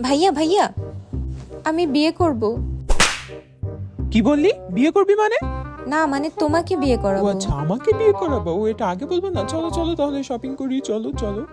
ভাইয়া ভাইয়া, আমি বিয়ে করব। কি বললি? বিয়ে করবি মানে? না মানে তোমাকে বিয়ে ও করাবো। আচ্ছা, আমাকে বিয়ে করাবো? ও এটা আগে বলবো না? চলো চলো তাহলে শপিং করি, চলো চলো।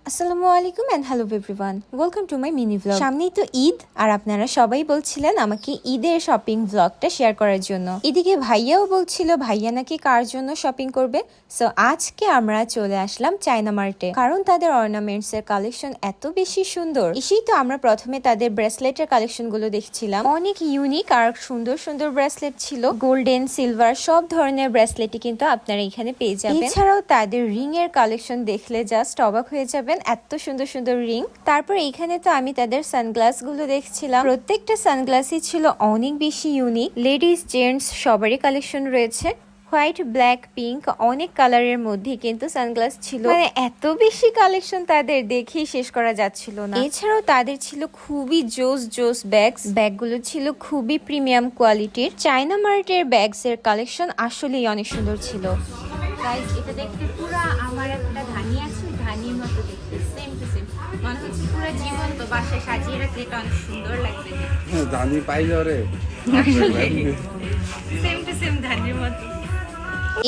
আসসালামু আলাইকুম and hello everyone, welcome to my mini blog. সামনেই তো ঈদ, আর আপনারা সবাই বলছিলেন আমাকে ঈদের শপিং ব্লগটা শেয়ার করার জন্য। এদিকে ভাইয়াও বলছিল ভাইয়া নাকি কার জন্য শপিং করবে। সো আজকে আমরা চলে আসলাম চায়না মার্টে, কারণ তাদের অর্নামেন্টস এর কালেকশন এত বেশি সুন্দর। এসেই তো আমরা প্রথমে তাদের ব্রেসলেটের কালেকশন গুলো দেখছিলাম, অনেক ইউনিক আর সুন্দর সুন্দর ব্রেসলেট ছিল। গোল্ডেন, সিলভার সব ধরনের ব্রেসলেটই কিন্তু আপনারা এখানে পেয়ে যাবেন। এছাড়াও তাদের রিং এর কালেকশন দেখলে জাস্ট অবাক হয়ে যাবেন, এত সুন্দর সুন্দর রিং। তারপর এইখানে তো আমি তাদের সানগ্লাস গুলো দেখছিলাম, প্রত্যেকটা সানগ্লাসই ছিল অনেক বেশি ইউনিক। লেডিস জেন্টস সবারই কালেকশন রয়েছে, হোয়াইট, ব্ল্যাক, পিঙ্ক, অনেক কালারের মধ্যে কিন্তু সানগ্লাস ছিল। মানে এত বেশি কালেকশন তাদের দেখেই শেষ করা যাচ্ছিল না। এছাড়াও তাদের ছিল খুবই জোস জোস ব্যাগগুলো ছিল খুবই প্রিমিয়াম কোয়ালিটির। চায়না মার্টের ব্যাগস এর কালেকশন আসলেই অনেক সুন্দর ছিল। গাইস, এটা দেখতে পুরা আমার একটা ধানি আছে, ধানির মতো দেখতে, সেম টু সেম মনে হচ্ছে পুরো জীবন্ত। বাসায় সাজিয়ে রাখলে এটা অনেক সুন্দর লাগবে। দামি পাই রে। সেম টু সেম ধানির মতো।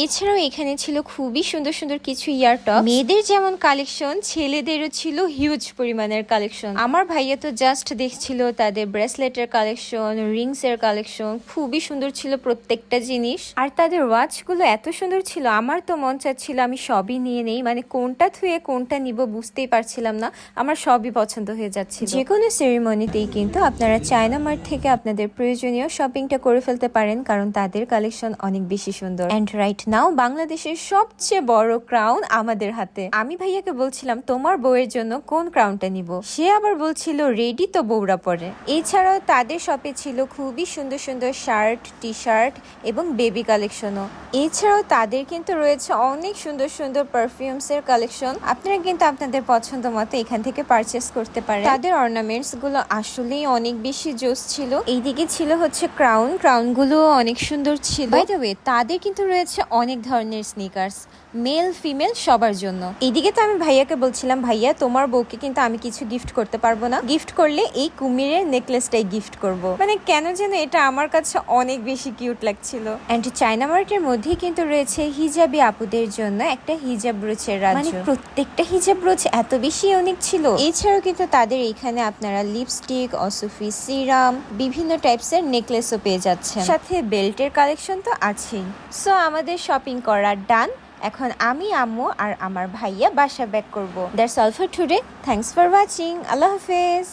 এছাড়াও এখানে ছিল খুবই সুন্দর সুন্দর কিছু ইয়ার টপ। মেয়েদের যেমন কালেকশন, ছেলেদেরও ছিল হিউজ পরিমাণের কালেকশন। আমার ভাইয়া তো জাস্ট দেখছিল তাদের ব্রেসলেটের কালেকশন, রিংস এর কালেকশন, খুবই সুন্দর ছিল প্রত্যেকটা জিনিস। আর তাদের ওয়াচ গুলো এত সুন্দর ছিল, আমার তো মন চাচ্ছিল আমি সবই নিয়ে নেই। মানে কোনটা থুয়ে কোনটা নিব বুঝতেই পারছিলাম না, আমার সবই পছন্দ হয়ে যাচ্ছিল। যে কোনো সেরিমনিতেই কিন্তু আপনারা চায়না মার্ট থেকে আপনাদের প্রয়োজনীয় শপিংটা করে ফেলতে পারেন, কারণ তাদের কালেকশন অনেক বেশি সুন্দর। এন্ড রাইট নাও বাংলাদেশের সবচেয়ে বড় ক্রাউন আমাদের হাতে। আমি ভাইয়াকে বলছিলাম তোমার বউয়ের জন্য কোন ক্রাউনটা নিব, সে আবার বলছিল রেডি তো বউরা পরে। এছাড়াও তাদের শপে ছিল খুবই সুন্দর সুন্দর শার্ট, টি শার্ট এবং বেবি কালেকশনও। এছাড়াও তাদের কিন্তু রয়েছে অনেক সুন্দর সুন্দর পারফিউমস এর কালেকশন। আপনারা কিন্তু আপনাদের পছন্দ মতো এখান থেকে পারচেস করতে পারেন। তাদের অর্নামেন্টস গুলো আসলেই অনেক বেশি জোস ছিল। এইদিকে ছিল হচ্ছে ক্রাউন গুলো অনেক সুন্দর ছিল। বাই দ্য ওয়ে, তাদের কিন্তু রয়েছে অনেক ধরনের স্নিকার্স, মেল ফিমেল সবার জন্য। এইদিকে তো আমি ভাইয়াকে বলছিলাম ভাইয়া তোমার বউকে কিন্তু আমি কিছু গিফট করতে পারবো না, গিফট করলে এই কুমিরের নেকলেসটাই গিফট করব। মানে কেন যেন এটা আমার কাছে অনেক বেশি কিউট লাগছিল। এন্ড চায়না মার্টের মধ্যেই কিন্তু রয়েছে হিজাবি আপুদের জন্য একটা হিজাব ব্রোচের রাজ্য। মানে প্রত্যেকটা হিজাব ব্রোচ এত বেশি ইউনিক ছিল। এছাড়াও কিন্তু তাদের এখানে আপনারা লিপস্টিক, অসুফি, সিরাম, বিভিন্ন টাইপসের নেকলেসও পেয়ে যাচ্ছেন, সাথে বেল্টের কালেকশন তো আছেই। সো আমাদের শপিং করা ডান। এখন আমি, আম্মু আর আমার ভাইয়া বাসা ব্যাক করব। That's all for today. Thanks for watching. আল্লাহ হাফেজ।